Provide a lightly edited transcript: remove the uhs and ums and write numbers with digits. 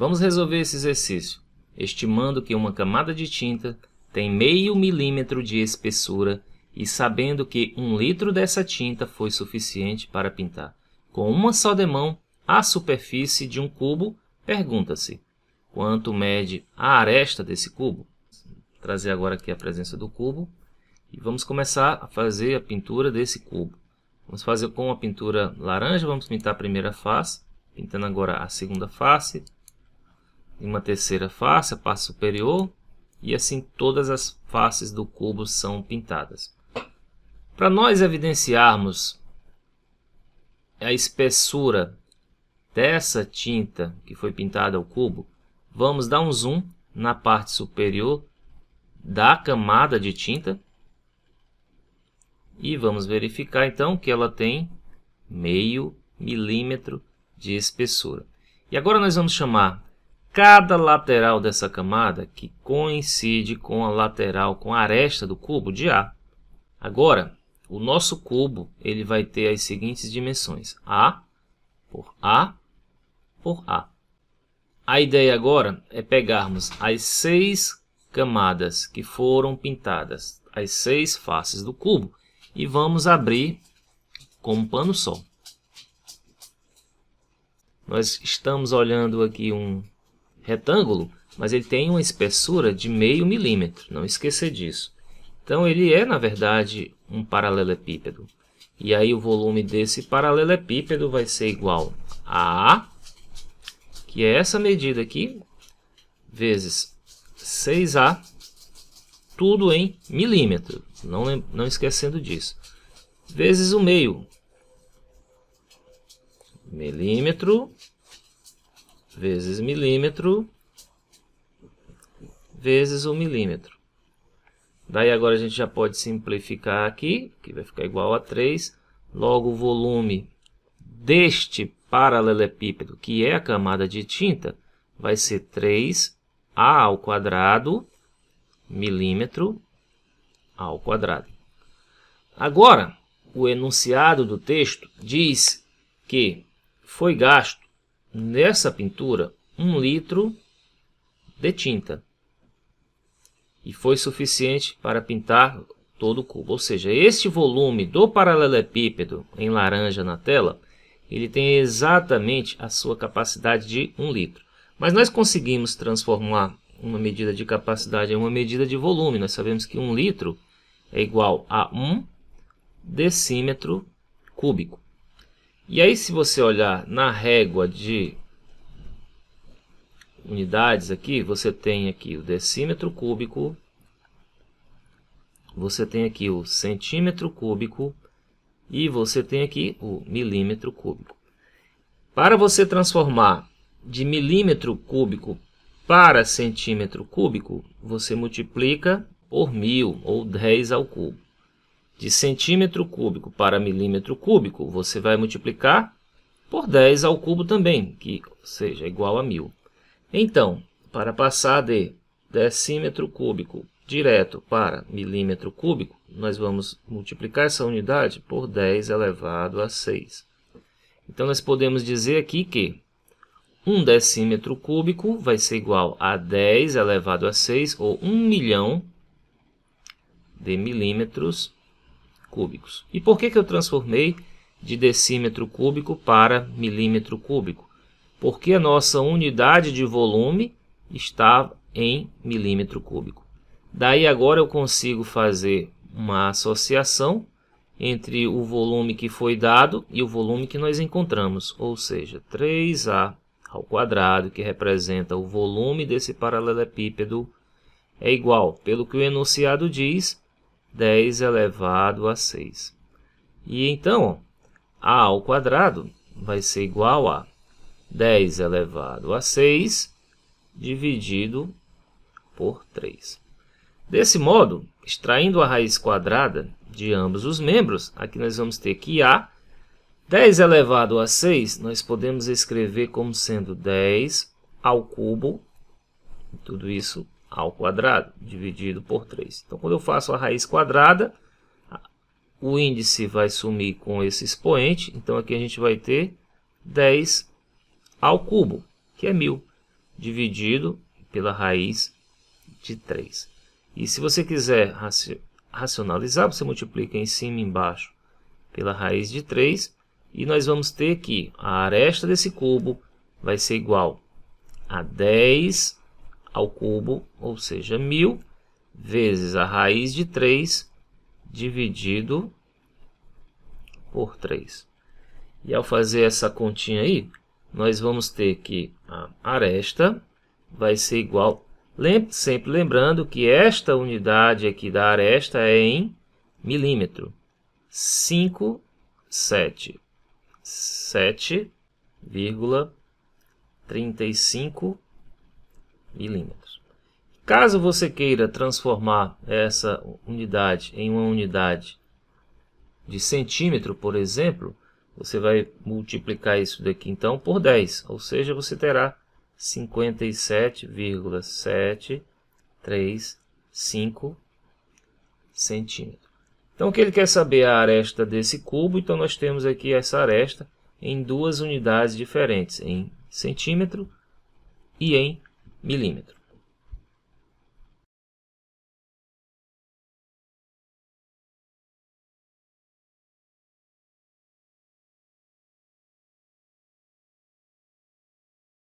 Vamos resolver esse exercício, estimando que uma camada de tinta tem meio milímetro de espessura e sabendo que 1 litro dessa tinta foi suficiente para pintar com uma só demão a superfície de um cubo, pergunta-se: quanto mede a aresta desse cubo? Vou trazer agora aqui a presença do cubo e vamos começar a fazer a pintura desse cubo. Vamos fazer com a pintura laranja, vamos pintar a primeira face, pintando agora a segunda face, uma terceira face, a parte superior, e assim todas as faces do cubo são pintadas. Para nós evidenciarmos a espessura dessa tinta que foi pintada ao cubo, vamos dar um zoom na parte superior da camada de tinta e vamos verificar então que ela tem meio milímetro de espessura. E agora nós vamos chamar cada lateral dessa camada que coincide com a lateral, com a aresta do cubo, de A. Agora, o nosso cubo ele vai ter as seguintes dimensões: A por A por A. A ideia agora é pegarmos as 6 camadas que foram pintadas, as 6 faces do cubo, e vamos abrir com um pano só. Nós estamos olhando aqui um retângulo, mas ele tem uma espessura de meio milímetro, não esquecer disso. Então ele é, na verdade, um paralelepípedo. E aí o volume desse paralelepípedo vai ser igual a, que é essa medida aqui, vezes 6A, tudo em milímetro, não esquecendo disso, vezes o meio, milímetro, vezes milímetro, vezes o milímetro. Daí agora a gente já pode simplificar aqui, que vai ficar igual a 3. Logo o volume deste paralelepípedo, que é a camada de tinta, vai ser 3A ao quadrado, milímetro ao quadrado. Agora, o enunciado do texto diz que foi gasto nessa pintura 1 litro de tinta e foi suficiente para pintar todo o cubo. Ou seja, este volume do paralelepípedo em laranja na tela, ele tem exatamente a sua capacidade de 1 litro. Mas nós conseguimos transformar uma medida de capacidade em uma medida de volume. Nós sabemos que 1 litro é igual a 1 decímetro cúbico. E aí, se você olhar na régua de unidades aqui, você tem aqui o decímetro cúbico, você tem aqui o centímetro cúbico e você tem aqui o milímetro cúbico. Para você transformar de milímetro cúbico para centímetro cúbico, você multiplica por 1000 ou 10 ao cubo. De centímetro cúbico para milímetro cúbico, você vai multiplicar por 10 ao cubo também, que seja igual a 1000. Então, para passar de decímetro cúbico direto para milímetro cúbico, nós vamos multiplicar essa unidade por 10 elevado a 6. Então, nós podemos dizer aqui que 1 decímetro cúbico vai ser igual a 10 elevado a 6, ou 1 milhão de milímetros cúbicos. E por que eu transformei de decímetro cúbico para milímetro cúbico? Porque a nossa unidade de volume está em milímetro cúbico. Daí agora eu consigo fazer uma associação entre o volume que foi dado e o volume que nós encontramos, ou seja, 3A ao quadrado, que representa o volume desse paralelepípedo, é igual, pelo que o enunciado diz, 10 elevado a 6. E então, A ao quadrado vai ser igual a 10 elevado a 6 dividido por 3. Desse modo, extraindo a raiz quadrada de ambos os membros, aqui nós vamos ter que A, 10 elevado a 6, nós podemos escrever como sendo 10 ao cubo, tudo isso ao quadrado, dividido por 3. Então, quando eu faço a raiz quadrada, o índice vai sumir com esse expoente. Então, aqui a gente vai ter 10 ao cubo, que é 1000. dividido pela raiz de 3. E se você quiser racionalizar, você multiplica em cima e embaixo pela raiz de 3. E nós vamos ter que a aresta desse cubo vai ser igual a 10 ao cubo, ou seja, 1000, vezes a raiz de 3 dividido por 3. E ao fazer essa continha aí, nós vamos ter que a aresta vai ser igual, sempre lembrando que esta unidade aqui da aresta é em milímetro. 577,35 milímetros. Caso você queira transformar essa unidade em uma unidade de centímetro, por exemplo, você vai multiplicar isso daqui então por 10, ou seja, você terá 57,735 centímetros. Então, o que ele quer saber é a aresta desse cubo, então nós temos aqui essa aresta em duas unidades diferentes, em centímetro e em milímetro.